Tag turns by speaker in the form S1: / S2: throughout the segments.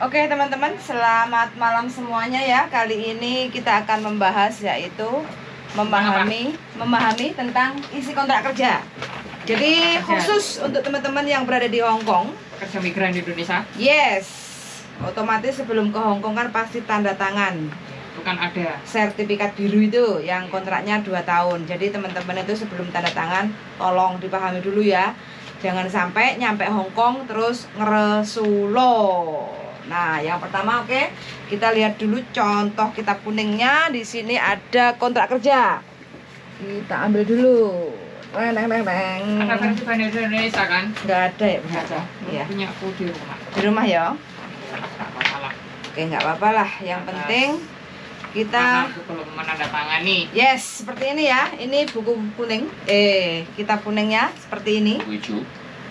S1: Oke teman-teman, selamat malam semuanya ya. Kali ini kita akan membahas yaitu memahami tentang isi kontrak kerja. Jadi khusus untuk teman-teman yang berada di Hong Kong,
S2: kerja migran di Indonesia.
S1: yes, otomatis sebelum ke Hong Kong kan pasti tanda tangan.
S2: Itu kan ada
S1: Sertifikat biru itu yang kontraknya 2 tahun. Jadi teman-teman itu sebelum tanda tangan tolong dipahami dulu ya. Jangan sampai nyampe Hong Kong terus ngeresulo. Nah, yang pertama kita lihat dulu contoh kitab kuningnya. Di sini ada kontrak kerja. Kita ambil dulu.
S2: Ada versi bahasa Indonesia kan?
S1: Nggak ada ya?
S2: Nggak ada.
S1: Iya.
S2: Punya aku di rumah.
S1: Di rumah ya?
S2: Nggak apa-apa.
S1: Oke, nggak apa-apa lah. Yang penting kita
S2: Aku belum menandatangani.
S1: yes, seperti ini ya. Ini buku kuning. Kitab kuningnya seperti ini.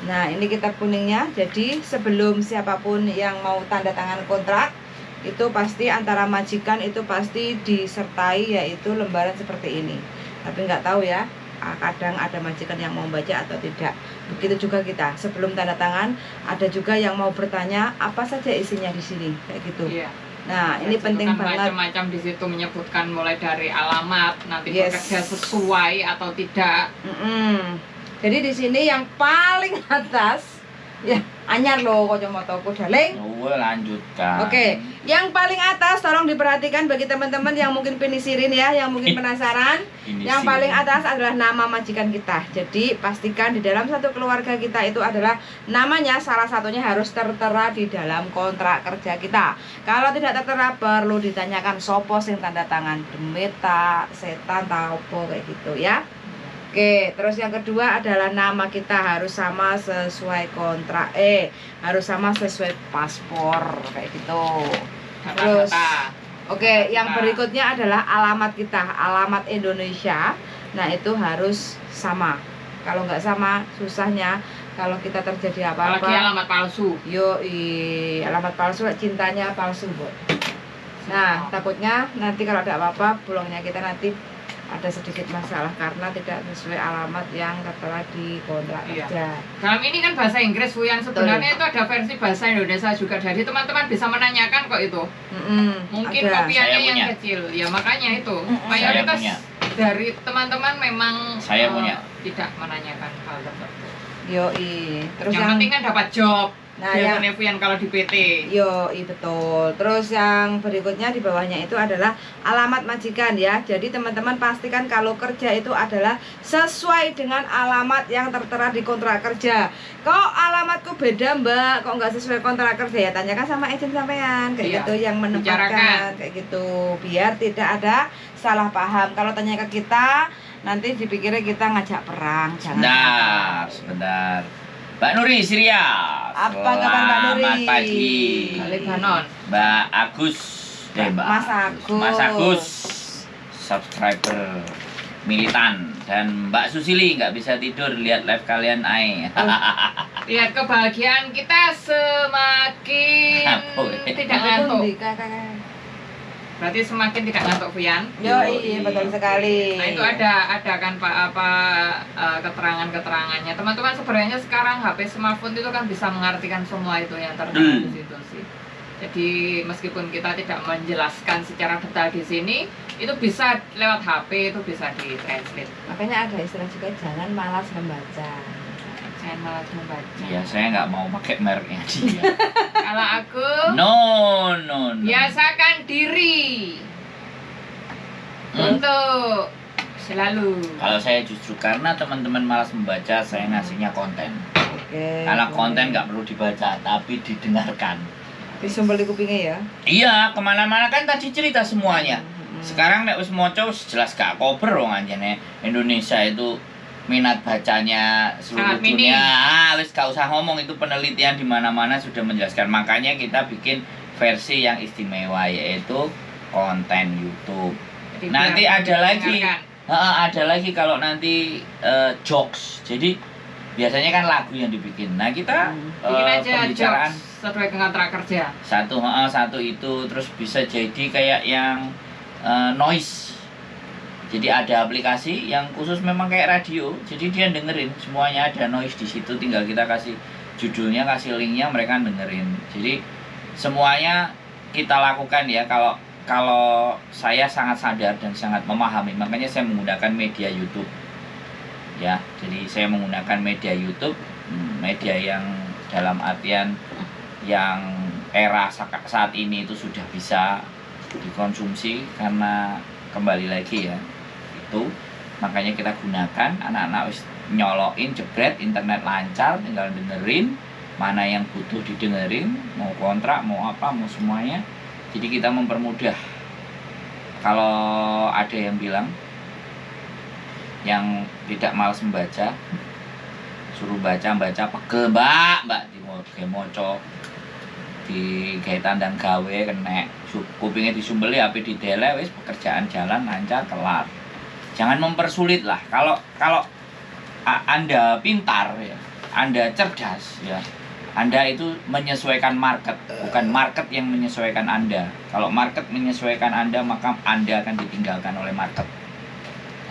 S1: Nah, ini kitab kuningnya. Jadi sebelum siapapun yang mau tanda tangan kontrak, itu pasti antara majikan itu pasti disertai yaitu lembaran seperti ini. Tapi nggak tahu ya, kadang ada majikan yang mau baca atau tidak. Begitu juga kita. Sebelum tanda tangan, ada juga yang mau bertanya apa saja isinya di sini, kayak gitu.
S2: Iya.
S1: Nah, ini penting
S2: kan
S1: banget.
S2: Macam-macam di situ menyebutkan mulai dari alamat, nanti
S1: Yes.
S2: bekerja sesuai atau tidak.
S1: Jadi di sini yang paling atas ya anyar loh kacamataku daling.
S3: Lanjutkan.
S1: Oke, yang paling atas tolong diperhatikan bagi teman-teman yang mungkin penisirin ya, yang mungkin penasaran. Yang paling atas adalah nama majikan kita. Jadi pastikan di dalam satu keluarga kita itu adalah namanya salah satunya harus tertera di dalam kontrak kerja kita. Kalau tidak tertera perlu ditanyakan sopo sing tanda tangan, demeta, setan, taupo kayak gitu ya. Oke, terus yang kedua adalah nama kita harus sama sesuai kontrak, harus sama sesuai paspor kayak gitu. Terus, oke, yang berikutnya adalah alamat kita, alamat Indonesia. Nah itu harus sama. Kalau nggak sama, susahnya kalau kita terjadi apa-apa.
S2: Apalagi alamat palsu.
S1: Alamat palsu, cintanya palsu, Bu. Nah, takutnya nanti kalau ada apa-apa, pulangnya kita nanti ada sedikit masalah karena tidak sesuai alamat yang tertera di kontrak kerja.
S2: Dalam ini kan bahasa Inggris, Bu, yang sebenarnya itu ada versi bahasa Indonesia juga. Jadi teman-teman bisa menanyakan kok itu. Mungkin
S1: ada.
S2: kopiannya yang kecil. Ya makanya itu. Mayoritas dari teman-teman memang tidak menanyakan hal tersebut.
S1: Terus
S2: yang penting kan dapat job.
S1: Nah,
S2: yang kalau di PT.
S1: Betul. Terus yang berikutnya di bawahnya itu adalah alamat majikan ya. Jadi teman-teman pastikan kalau kerja itu adalah sesuai dengan alamat yang tertera di kontrak kerja. Kok alamatku beda, Mbak? Kok nggak sesuai kontrak kerja ya? Tanyakan sama agent sampean kayak gitu yang menempatkan kayak gitu. Biar tidak ada salah paham. Kalau tanya ke kita nanti dipikirnya kita ngajak perang. Jangan.
S3: Sebentar. Mbak Nuri Syria.
S1: Apa kabar Mbak Nuri?
S3: Selamat pagi.
S2: Lebanon.
S3: Mbak Agus.
S1: Mas Agus.
S3: Subscriber militan. Dan Mbak Susili nggak bisa tidur lihat live kalian
S2: Lihat kebahagiaan kita semakin tidak ngantuk. Berarti semakin tidak ngantuk, Vian.
S1: Iya, betul sekali.
S2: Nah, itu ada kan Pak keterangannya. Teman-teman sebenarnya sekarang HP smartphone itu kan bisa mengartikan semua itu yang tertera di situ sih. Jadi meskipun kita tidak menjelaskan secara detail di sini, itu bisa lewat HP, itu bisa di-translate.
S1: Makanya ada istilah juga jangan malas membaca.
S2: Jangan malas membaca.
S3: Ya, saya nggak mau pakai mereknya dia.
S2: Kalau aku
S3: No.
S2: biasakan diri untuk selalu.
S3: Kalau saya justru karena teman-teman malas membaca, saya ngasihnya konten. Karena konten nggak perlu dibaca, tapi didengarkan.
S1: Disumbel di kupingnya ya?
S3: Iya, kemana-mana kan tadi cerita semuanya. Sekarang nek wis maca jelas gak kober wong anjene. Indonesia itu minat bacanya seluruh dunia. Wis gak usah ngomong, itu penelitian di mana-mana sudah menjelaskan. Makanya kita bikin versi yang istimewa yaitu konten YouTube.
S2: Jadi
S3: nanti ada lagi kalau nanti jokes. Jadi biasanya kan lagu yang dibikin. Nah, kita
S2: bikin aja
S3: pembicaraan
S2: sesuai kontrak kerja.
S3: Satu itu terus bisa jadi kayak yang noise. Jadi ada aplikasi yang khusus memang kayak radio. Jadi dia dengerin semuanya, ada noise di situ. Tinggal kita kasih judulnya, kasih linknya, mereka dengerin. Jadi semuanya kita lakukan ya. Kalau saya sangat sadar dan sangat memahami, makanya saya menggunakan media YouTube ya. Jadi saya menggunakan media YouTube, media yang dalam artian yang era saat ini itu sudah bisa dikonsumsi, karena kembali lagi ya itu makanya kita gunakan. Anak-anak nyolokin jebret, internet lancar, tinggal dengerin mana yang butuh didengerin, mau kontrak, mau apa, mau semuanya. Jadi kita mempermudah. Kalau ada yang bilang yang tidak malas membaca, suruh baca pegel mbak di moco di kaitan dan gawe kena kupingnya disumbeli, HP didele, wis pekerjaan jalan lancar kelar. Jangan mempersulit lah. Kalau Anda pintar ya, Anda cerdas ya, Anda itu menyesuaikan market, bukan market yang menyesuaikan Anda. Kalau market menyesuaikan Anda, maka Anda akan ditinggalkan oleh market.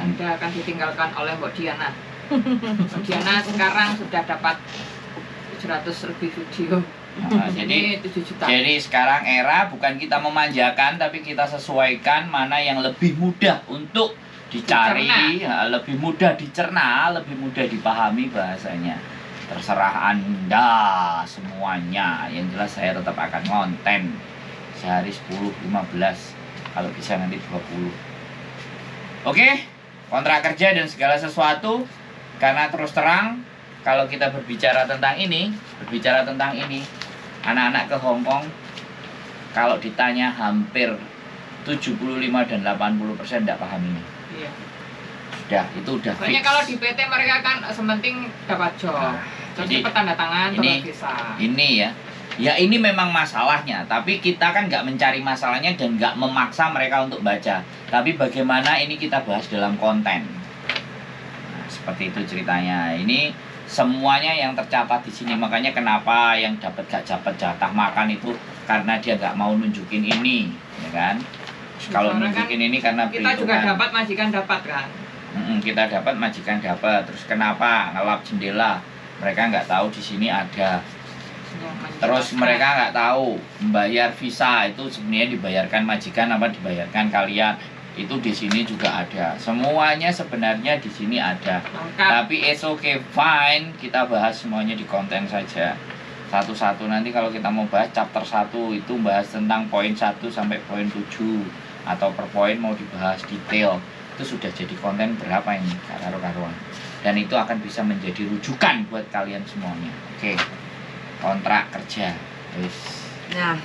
S2: Anda akan ditinggalkan oleh Mbak Diana. Mbak Diana sekarang sudah dapat 700 lebih video.
S3: Nah, jadi
S2: 7 juta.
S3: Jadi sekarang era bukan kita memanjakan, tapi kita sesuaikan mana yang lebih mudah untuk dicari, lebih mudah dicerna, lebih mudah dipahami bahasanya. Terserah Anda semuanya. Yang jelas saya tetap akan konten sehari 10, 15, kalau bisa nanti 20. Oke, kontrak kerja dan segala sesuatu. Karena terus terang, kalau kita berbicara tentang ini, anak-anak ke Hong Kong, kalau ditanya hampir 75 dan 80% tidak paham ini.
S2: Iya.
S3: Itu udah fix.
S2: Soalnya kalau di PT mereka kan sementing dapat job. Terus dapat tanda tangan, dapat visa.
S3: Ini ya ini memang masalahnya. Tapi kita kan nggak mencari masalahnya dan nggak memaksa mereka untuk baca. Tapi bagaimana ini kita bahas dalam konten. Nah, seperti itu ceritanya. Ini semuanya yang tercatat di sini. Makanya kenapa yang dapat gak dapat jatah makan itu karena dia nggak mau nunjukin ini, ya kan? Kalau nunjukin kan ini karena
S2: kita juga dapat, majikan dapat kan?
S3: Kita dapat, majikan dapat. Terus kenapa ngelap jendela? Mereka nggak tahu di sini ada. Terus mereka nggak tahu membayar visa itu sebenarnya dibayarkan majikan apa dibayarkan kalian. Itu di sini juga ada. Semuanya sebenarnya di sini ada.
S2: Lengkap.
S3: Tapi it's okay, fine. Kita bahas semuanya di konten saja. Satu-satu nanti kalau kita mau bahas chapter 1 itu bahas tentang poin 1 sampai poin 7 atau per poin mau dibahas detail. Itu sudah jadi konten berapa ini karuan. Dan itu akan bisa menjadi rujukan buat kalian semuanya. Oke. Kontrak kerja. Yes.
S1: Nah,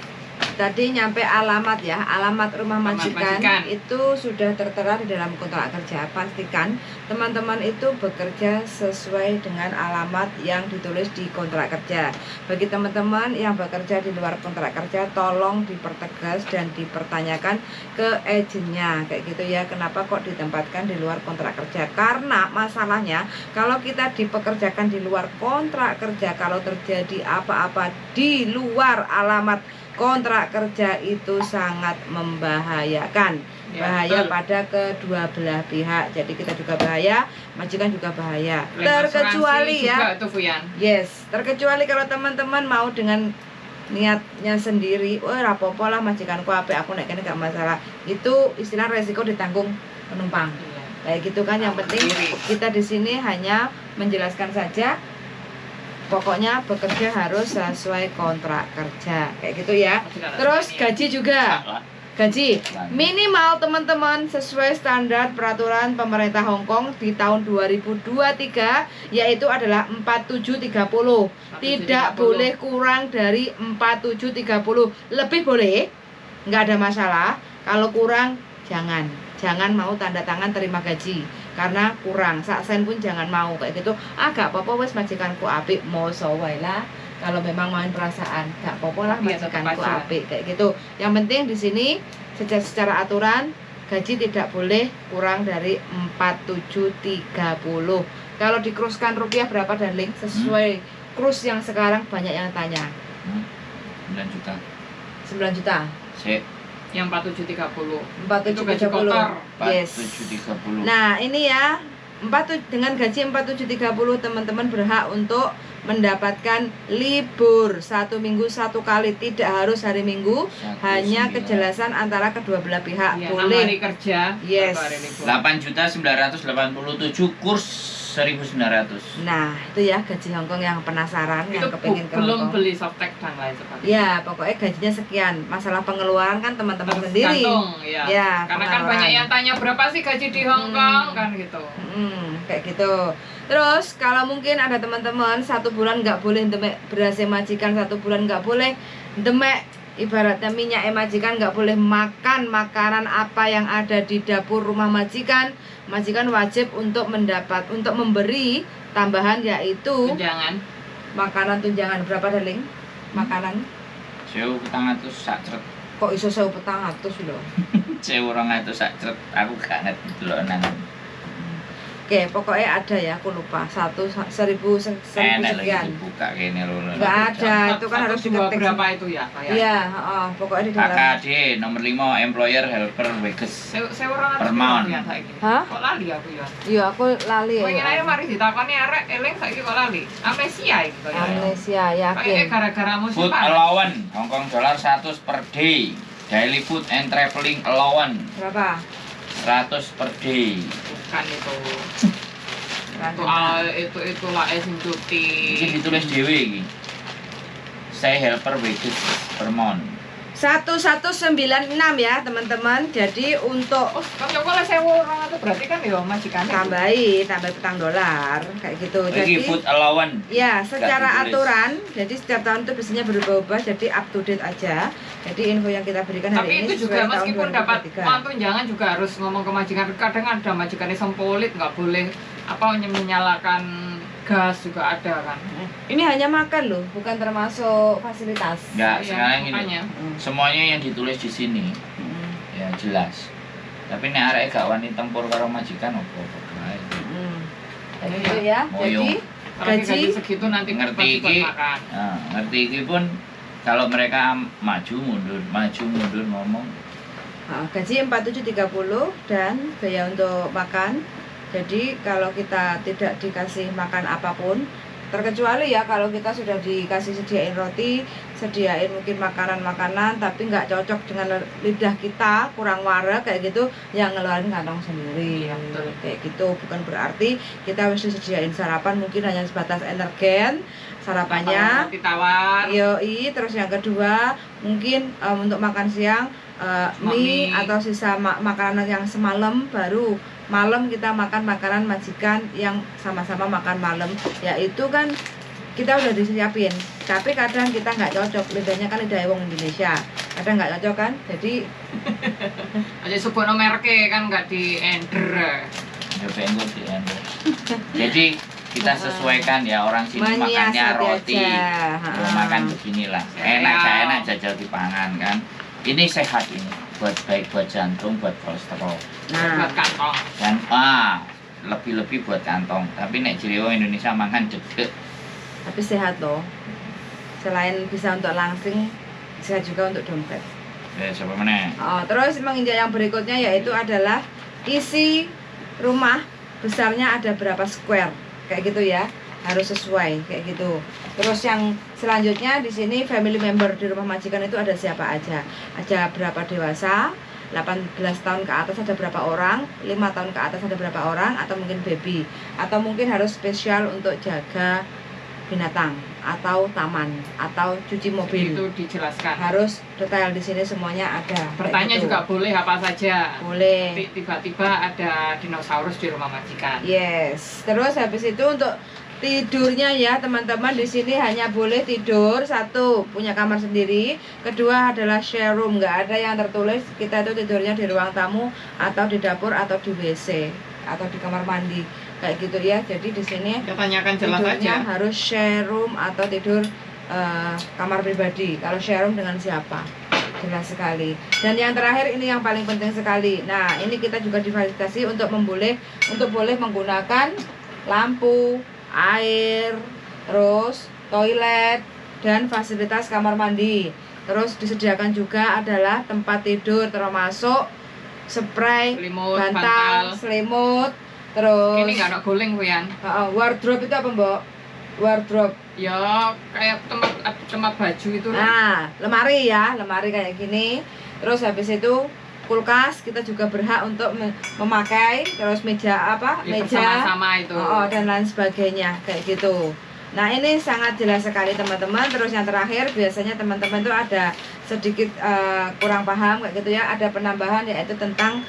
S1: tadi nyampe alamat ya, alamat rumah majikan itu sudah tertera di dalam kontrak kerja. Pastikan teman-teman itu bekerja sesuai dengan alamat yang ditulis di kontrak kerja. Bagi teman-teman yang bekerja di luar kontrak kerja, tolong dipertegas dan dipertanyakan ke agennya kayak gitu ya. Kenapa kok ditempatkan di luar kontrak kerja? Karena masalahnya kalau kita dipekerjakan di luar kontrak kerja, kalau terjadi apa-apa di luar alamat kontrak kerja itu sangat membahayakan, bahaya pada kedua belah pihak. Jadi kita juga bahaya, majikan juga bahaya. Terkecuali ya, terkecuali kalau teman-teman mau dengan niatnya sendiri, rapopo lah majikanku apa aku naik ini gak masalah. Itu istilah resiko ditanggung penumpang. Kayak gitu kan. Yang penting kita di sini hanya menjelaskan saja. Pokoknya bekerja harus sesuai kontrak kerja kayak gitu ya. Terus gaji juga, gaji minimal teman-teman sesuai standar peraturan pemerintah Hong Kong di tahun 2023 yaitu adalah 4730. Tidak boleh kurang dari 4730. Lebih boleh, nggak ada masalah. Kalau kurang jangan mau tanda tangan terima gaji karena kurang, saksen pun jangan mau kayak gitu. Gak apa-apa wes majikanku apik, mau wae lah. Kalau memang main perasaan, gak apa-apa lah majikanku apik kayak gitu. Yang penting di sini secara aturan gaji tidak boleh kurang dari 4730. Kalau dikruskan rupiah berapa darling? Sesuai krus yang sekarang banyak yang tanya.
S3: 9 juta.
S1: 9 juta.
S3: Sip.
S2: Yang 4730.
S1: 4730. Yes.
S3: 4730.
S1: Nah, ini ya, dengan gaji 4730 teman-teman berhak untuk mendapatkan libur 1 minggu 1 kali, tidak harus hari Minggu, hanya
S3: 19.
S1: kejelasan antara kedua belah pihak
S2: Ya, 6
S1: boleh.
S2: hari kerja,
S1: Yes.
S2: 1 hari libur.
S3: 8.987 kurs 1.900.
S1: Nah, itu ya gaji Hongkong yang penasaran,
S2: Itu
S1: yang kepingin ke
S2: belum
S1: Hongkong.
S2: beli softtek dan lain sebagainya.
S1: Ya, pokoknya gajinya sekian. Masalah pengeluaran kan teman-teman sendiri.
S2: Tergantung, ya.
S1: Ya,
S2: Karena kan
S1: pengeluaran.
S2: banyak yang tanya berapa sih gaji di Hong Kong kan gitu.
S1: Kayak gitu. Terus kalau mungkin ada teman-teman 1 bulan nggak boleh demek beras majikan, 1 bulan nggak boleh demek ibaratnya minyak majikan, nggak boleh makan makanan apa yang ada di dapur rumah majikan. Majikan wajib untuk memberi tambahan yaitu
S2: Tunjangan.
S1: makanan tunjangan. Berapa darling? Makanan
S3: 1.400 sak cret.
S1: kok iso 1.400 loh.
S3: 1.200 sak cret. Aku gak ngerti delok nang.
S1: Oke, pokoknya ada ya, aku lupa. 1.000
S3: Enak lagi
S1: sekian.
S3: dibuka kene lho.
S1: Nggak ada, itu kan harus
S2: dua
S1: diketik.
S2: berapa itu ya? Kayak
S1: Iya, pokoknya di dalam.
S3: AKD nomor 5 employer helper wages.
S2: Saya orang
S3: Per month.
S2: ya saiki.
S1: Hah?
S2: Kok lali aku ya?
S1: Iya, aku lali
S2: Kowe ngene ae
S1: ya.
S2: mari ditakoni arek eling saiki kok lali. Amnesia iki kaya.
S1: Amnesia,
S2: Kayak
S1: yakin.
S2: gara-gara musim
S3: Food
S2: panas.
S3: allowance Hongkong dollar 100 per day. Daily food and traveling allowance
S1: Berapa?
S3: 100 per day.
S2: Bukan itu.
S1: Lanjut.
S2: Itu lah sing cuti.
S3: Ini ditulis dhewe iki. Saya helper wages per month.
S1: 1196 ya, teman-teman. Jadi untuk
S2: Oh, kan coba lah 1.200 berarti kan ya majikan.
S1: tambah $, kayak gitu.
S3: Iki
S1: Jadi
S3: food allowance.
S1: ya, secara
S3: ditulis.
S1: aturan, jadi setiap tahun itu biasanya berubah-ubah, jadi up to date aja. Jadi info yang kita berikan hari
S2: Tapi
S1: ini
S2: itu juga
S1: sesuai tahun
S2: meskipun dapat
S1: 2023.
S2: uang tunjangan juga harus ngomong ke majikan. Kadang ada majikan yang sempolit, nggak boleh menyalakan gas juga ada kan.
S1: Ini hanya makan loh, bukan termasuk fasilitas.
S3: Enggak,
S2: Iya,
S3: sekarang ini
S2: makanya.
S3: semuanya yang ditulis di sini ya jelas. Tapi nek arek gak wani tempur karo majikan opo-opo bae.
S1: Kayak gitu ya.
S3: Moyong.
S1: Jadi
S2: Apalagi
S1: gaji
S2: gaji segitu nanti
S3: Ngerti
S2: pasti buat
S3: iki.
S2: makan.
S3: Nah, ngerti iki pun kalau mereka maju mundur ngomong
S1: gaji 4730 dan biaya untuk makan. Jadi kalau kita tidak dikasih makan apapun, terkecuali ya kalau kita sudah dikasih sediain roti, sediain mungkin makanan-makanan tapi nggak cocok dengan lidah kita, kurang warak kayak gitu, yang ngeluarin kantong sendiri.
S2: Iya, betul.
S1: Kayak gitu, bukan berarti kita harus disediain sarapan mungkin hanya sebatas energen sarapannya.
S2: Roti tawar.
S1: Yoi, terus yang kedua mungkin untuk makan siang mie atau sisa makanan yang semalam, baru malam kita makan makanan majikan yang sama-sama makan malam, yaitu kan kita udah disiapin, tapi kadang kita nggak cocok, lidahnya kan lidah wong Indonesia, kadang nggak cocok kan, jadi
S2: Aja sebutno merke kan nggak di ender.
S3: ya bengkok di endo. Jadi kita sesuaikan ya, orang sini makannya
S1: menyiasati
S3: roti.
S1: aja.
S3: Ya, makan beginilah. Enak jajal dipangan kan. Ini sehat ini, baik buat jantung, buat kolesterol.
S1: Nah,
S2: Buat kantong.
S3: Dan lebih-lebih buat kantong. Tapi nek jero Indonesia makan jedek.
S1: tapi sehat loh, selain bisa untuk langsing, sehat juga untuk dompet.
S3: Ya siapa meneh?
S1: Terus menginjak yang berikutnya yaitu adalah isi rumah besarnya ada berapa square, kayak gitu ya, harus sesuai kayak gitu. Terus yang selanjutnya di sini family member di rumah majikan itu ada siapa aja, ada berapa dewasa, 18 tahun ke atas ada berapa orang, 5 tahun ke atas ada berapa orang, atau mungkin baby, atau mungkin harus spesial untuk jaga binatang atau taman atau cuci mobil.
S2: Itu dijelaskan.
S1: Harus detail di sini semuanya ada.
S2: Bertanya
S1: kayak gitu.
S2: juga boleh apa saja.
S1: Boleh.
S2: Tiba-tiba ada dinosaurus di rumah majikan.
S1: Yes. Terus habis itu untuk tidurnya ya teman-teman, di sini hanya boleh tidur satu punya kamar sendiri, kedua adalah share room, nggak ada yang tertulis kita itu tidurnya di ruang tamu atau di dapur atau di WC atau di kamar mandi kayak gitu ya. Jadi di sini
S2: Kita tanyakan jelas
S1: tidurnya
S2: aja.
S1: harus share room atau tidur kamar pribadi. Kalau share room dengan siapa? Jelas sekali. Dan yang terakhir ini yang paling penting sekali. Nah, ini kita juga difasilitasi untuk boleh menggunakan lampu, air, terus toilet dan fasilitas kamar mandi. Terus disediakan juga adalah tempat tidur termasuk spray,
S2: Selimut,
S1: bantal,
S2: bantal.
S1: selimut, terus
S2: Ini nggak ada guling, Wian.
S1: wardrobe itu apa, Mbok? Wardrobe
S2: Ya kayak tempat baju itu.
S1: Nah, lemari ya, lemari kayak gini. Terus habis itu kulkas kita juga berhak untuk memakai. Terus meja apa?
S2: Ya,
S1: Meja
S2: bersama-sama itu.
S1: dan lain sebagainya kayak gitu. Nah, ini sangat jelas sekali teman-teman. Terus yang terakhir biasanya teman-teman itu ada sedikit kurang paham kayak gitu ya. Ada penambahan yaitu tentang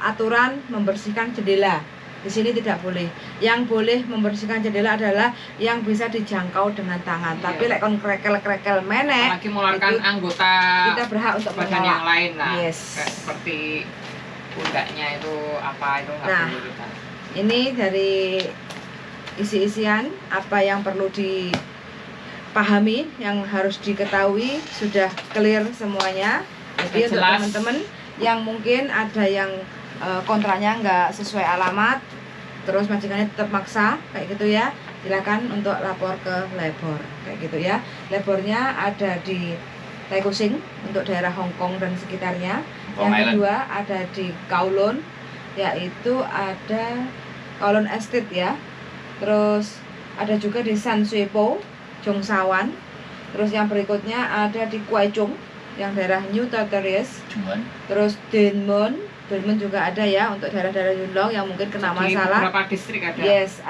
S1: aturan membersihkan jendela. Di sini tidak boleh. Yang boleh membersihkan jendela adalah yang bisa dijangkau dengan tangan.
S2: Iya.
S1: Tapi lek kon krekel-krekel meneh,
S2: Apalagi mengeluarkan
S1: itu
S2: anggota
S1: kita berhak untuk
S2: badan
S1: menolak.
S2: yang lain lah.
S1: Yes.
S2: Kayak seperti pundaknya itu apa itu nggak
S1: Nah.
S2: boleh kita.
S1: Ini dari isi-isian apa yang perlu dipahami, yang harus diketahui, sudah clear semuanya. Jadi untuk
S2: Jelas.
S1: teman-teman yang mungkin ada yang kontraknya nggak sesuai alamat, terus majikannya tetap maksa kayak gitu ya, silakan untuk lapor ke labor kayak gitu ya. Labornya ada di Tai Kusing untuk daerah Hong Kong dan sekitarnya.
S3: Hong
S1: Yang
S3: Island.
S1: kedua ada di Kowloon, yaitu ada Kowloon Estate ya. Terus ada juga di San Sui Po, Jongsawan. Terus yang berikutnya ada di Kwai Chung yang daerah New Tartaris.
S3: Cuman
S1: Terus Denmun juga ada ya untuk daerah-daerah Yunlong yang mungkin kena
S2: Di
S1: masalah.
S2: beberapa distrik ada.
S1: Yes,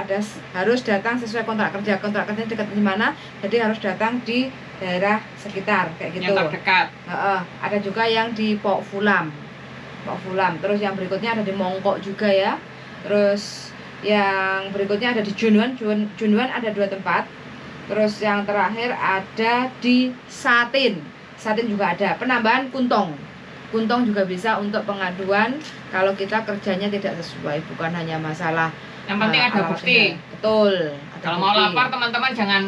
S1: harus datang sesuai kontrak kerja. Kontrak kerja dekat di mana? Jadi harus datang di daerah sekitar kayak gitu.
S2: Yang terdekat.
S1: Ada juga yang di Pok Fulam. Terus yang berikutnya ada di Mongkok juga ya. Terus yang berikutnya ada di Junwan. Junwan ada 2 tempat. Terus yang terakhir ada di Satin juga ada. Penambahan Kuntong juga bisa untuk pengaduan kalau kita kerjanya tidak sesuai, bukan hanya masalah
S2: Yang penting ada
S1: alamat
S2: bukti.
S1: kerja. Betul, ada
S2: Kalau mau
S1: bukti.
S2: lapor teman-teman jangan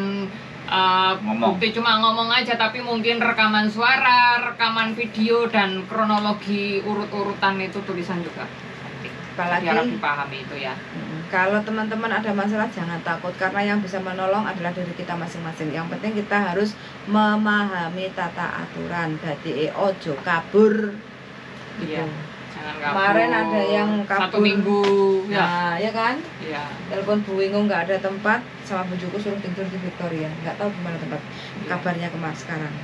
S3: Ngomong.
S2: bukti cuma ngomong aja, tapi mungkin rekaman suara, rekaman video, dan kronologi urut-urutan itu tulisan juga.
S1: Apalagi
S2: Jadi harap dipahami itu ya.
S1: kalau teman-teman ada masalah jangan takut, karena yang bisa menolong adalah diri kita masing-masing. Yang penting kita harus memahami tata aturan. Dadi ojo kabur gitu.
S2: Iya. Jangan kabur.
S1: Kemarin ada yang kabur
S2: 1 minggu ya.
S1: Nah, ya kan?
S2: Iya.
S1: Telepon Bu Wingung nggak ada tempat, sama bujuku suruh tidur di Victoria. Nggak tahu gimana tempat.
S2: Iya.
S1: Kabarnya sekarang.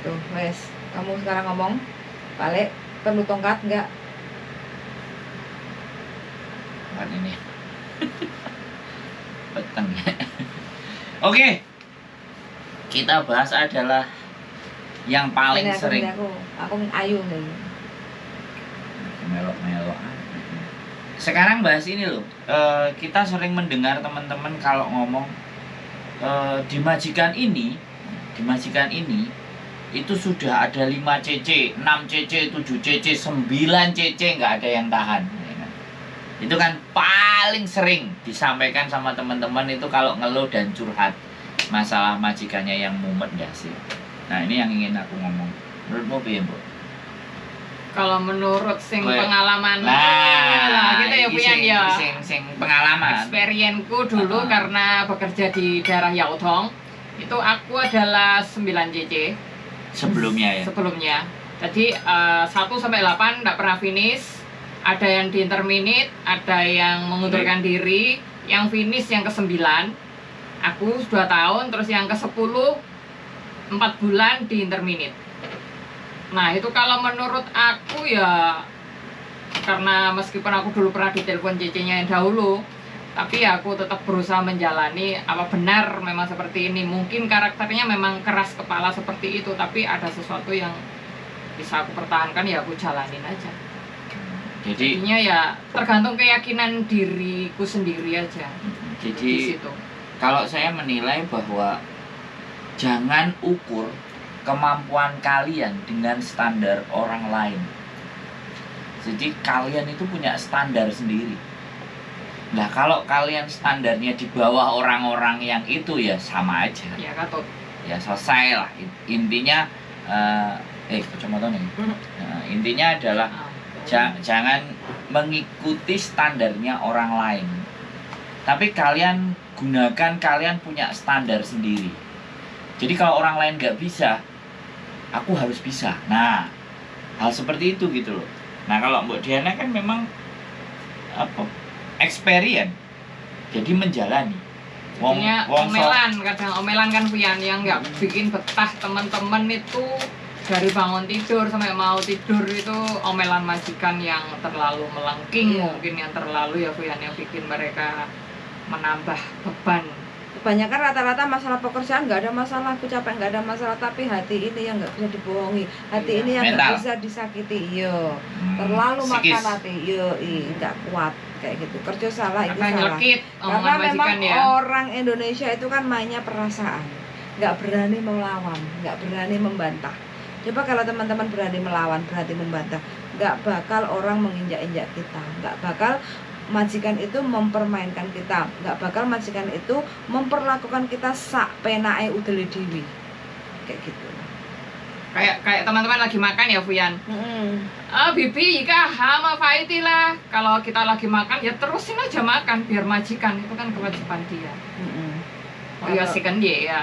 S1: Tuh, wes. Kamu sekarang ngomong, balik perlu tongkat nggak?
S3: kan ini. Peteng. Oke. Kita bahas adalah yang paling
S1: Ini
S3: sering
S1: aku ayu nih.
S3: melok-melok. Sekarang bahas ini loh. Kita sering mendengar teman-teman kalau ngomong di majikan ini itu sudah ada 5 cc, 6 cc, 7 cc, 9 cc, nggak ada yang tahan. Ya kan? Itu kan paling sering disampaikan sama teman-teman itu kalau ngeluh dan curhat masalah majikannya yang mumet dasi. Nah ini yang ingin aku ngomong. Menurutmu piye, Bu?
S2: Kalau menurut sing
S3: Weh.
S2: pengalaman kita ya
S3: iki
S2: punya ya.
S3: sing pengalaman.
S2: Experience-ku dulu karena bekerja di daerah Yaotong, itu aku adalah 9 cc
S3: Sebelumnya ya.
S2: sebelumnya. Jadi 1 sampai 8 enggak pernah finish. Ada yang di interminate, ada yang mengundurkan diri, yang finish yang ke-9. Aku 2 tahun, terus yang ke-10 4 bulan di interminate. Nah, itu kalau menurut aku ya, karena meskipun aku dulu pernah ditelepon CC-nya yang dahulu, tapi ya aku tetap berusaha menjalani. Apa benar memang seperti ini? Mungkin karakternya memang keras kepala seperti itu, tapi ada sesuatu yang bisa aku pertahankan, ya aku jalanin aja.
S3: Jadi
S2: Jadinya ya tergantung keyakinan diriku sendiri aja di
S3: jadi
S2: situ.
S3: kalau saya menilai bahwa jangan ukur kemampuan kalian dengan standar orang lain. Jadi kalian itu punya standar sendiri. Nah kalau kalian standarnya di bawah orang-orang yang itu ya sama aja.
S2: Ya Katut.
S3: Ya selesai lah. Intinya kacamata nih. Intinya adalah jangan mengikuti standarnya orang lain. Tapi kalian punya standar sendiri. Jadi kalau orang lain nggak bisa, aku harus bisa. Nah, hal seperti itu gitu loh. Nah kalau Mbak Diana kan memang experience, jadi menjalani.
S2: Jadinya omelan, kadang omelan kan Pian yang nggak bikin betah teman-teman itu dari bangun tidur sampai mau tidur itu omelan majikan yang terlalu melengking,
S1: Iya.
S2: mungkin yang terlalu ya Pian yang bikin mereka menambah beban.
S1: Kebanyakan rata-rata masalah pekerjaan nggak ada masalah, aku capek nggak ada masalah, tapi hati ini yang nggak bisa dibohongi, hati
S2: Iya.
S1: ini yang
S3: Mental.
S1: nggak bisa disakiti, yo terlalu
S3: Psikis.
S1: makan hati, yo nggak kuat kayak gitu, kerja salah itu
S2: Akan
S1: salah.
S2: nyelekit
S1: Karena
S2: omongan
S1: memang
S2: majikan ya.
S1: orang Indonesia itu kan mainnya perasaan, nggak berani melawan, nggak berani membantah. Coba kalau teman-teman berani melawan, berani membantah, nggak bakal orang menginjak-injak kita, nggak bakal majikan itu mempermainkan kita, nggak bakal majikan itu memperlakukan kita sak penae udeli dewi kayak gitu.
S2: Kayak teman-teman lagi makan ya Pian. Bibi jika hama faiti lah. Kalau kita lagi makan ya terusin aja makan biar majikan itu kan kewajiban dia. Oh ya sih kan dia ya.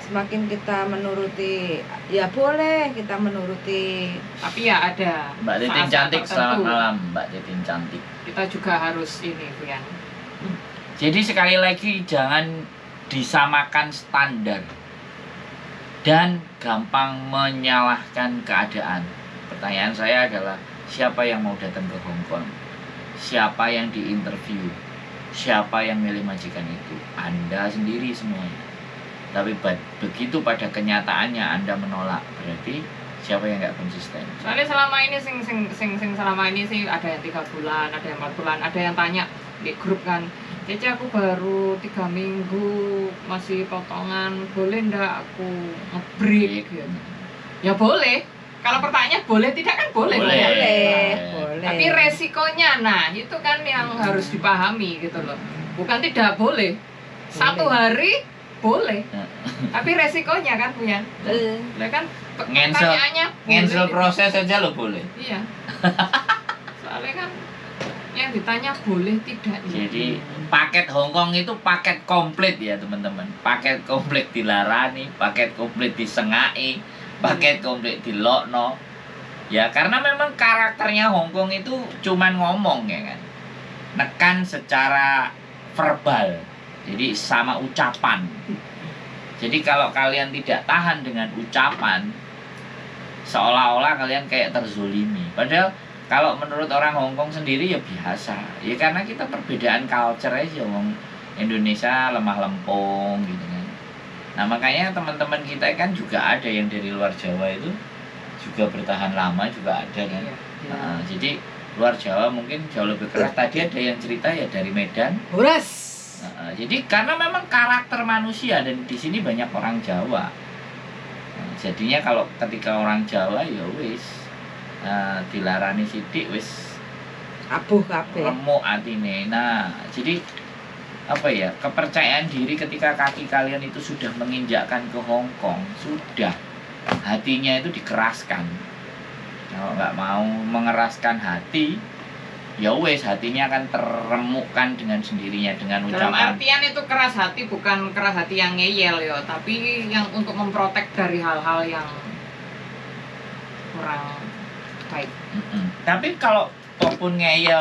S1: Semakin kita menuruti, ya boleh kita menuruti.
S2: Tapi ya ada
S3: Mbak Titin
S2: saat-saat
S3: cantik, selamat
S2: tertentu.
S3: malam Mbak Titin cantik.
S2: Kita juga harus ini Pian.
S3: Jadi sekali lagi jangan disamakan standar dan gampang menyalahkan keadaan. Pertanyaan saya adalah siapa yang mau datang ke Hong Kong? Siapa yang diinterview? Siapa yang milih majikan itu? Anda sendiri semuanya. Tapi begitu pada kenyataannya Anda menolak, berarti siapa yang nggak konsisten?
S2: Soalnya selama ini sing selama ini sih ada yang 3 bulan, ada yang 4 bulan, ada yang tanya di grup kan, Cece aku baru 3 minggu masih potongan, boleh ndak aku nge-break gitu. Ya boleh. Kalau pertanyaannya boleh tidak kan boleh.
S1: Boleh.
S2: Tapi resikonya, nah itu kan yang harus dipahami gitu loh. Bukan tidak boleh. 1 hari boleh. Tapi resikonya kan Pian. Lah kan pertanyaannya
S3: Ngensel
S2: boleh.
S3: proses aja lo boleh.
S2: Iya. Soalnya kan yang ditanya boleh tidak.
S3: Jadi paket Hongkong itu paket komplit ya teman-teman. Paket komplit dilarani, paket komplit disengai, paket komplit dilokno. Ya karena memang karakternya Hongkong itu cuman ngomong ya kan. Nekan secara verbal. Jadi sama ucapan. Jadi kalau kalian tidak tahan dengan ucapan, seolah-olah kalian kayak terzolimi. Padahal kalau menurut orang Hongkong sendiri ya biasa. Ya karena kita perbedaan culture aja, wong Indonesia lemah lempung gitu kan. Nah makanya teman-teman kita kan juga ada yang dari luar Jawa itu juga bertahan lama juga ada kan.
S2: Iya.
S3: Nah, jadi luar Jawa mungkin jauh lebih keras. Tadi ada yang cerita ya dari Medan.
S1: Horas.
S3: Jadi karena memang karakter manusia dan di sini banyak orang Jawa. Jadinya kalau ketika orang Jawa ya wis dilarani sithik wis
S1: Abuh kabeh.
S3: remuk atine. Nah, jadi apa ya? Kepercayaan diri ketika kaki kalian itu sudah menginjakkan ke Hong Kong, sudah hatinya itu dikeraskan. Kalau nggak mau mengeraskan hati, ya wes hatinya akan terremukkan dengan sendirinya dengan
S2: Dalam
S3: ucapan.
S2: artian itu keras hati bukan keras hati yang ngeyel ya, tapi yang untuk memprotek dari hal-hal yang kurang baik.
S3: Tapi kalau walaupun ngeyel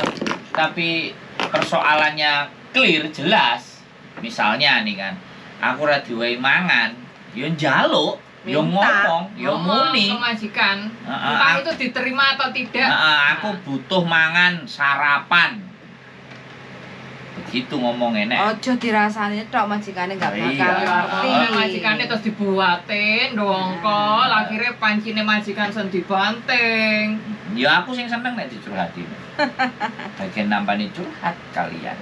S3: tapi persoalannya clear jelas, misalnya nih kan aku ra diwehi mangan yo njaluk yo
S1: Minta.
S3: ngomong yo muni
S2: ke majikan,
S3: Heeh,
S2: entah itu diterima atau tidak.
S3: aku butuh mangan sarapan begitu ngomong enek.
S1: Ojo dirasani tok majikane nggak bakal
S3: Iya.
S1: ngerti.
S2: Majikannya terus dibuatin dongkol, akhirnya pancine majikan sen dibanting.
S3: Ya aku sing seneng nek dicurhati. Bagian nampani curhat kalian.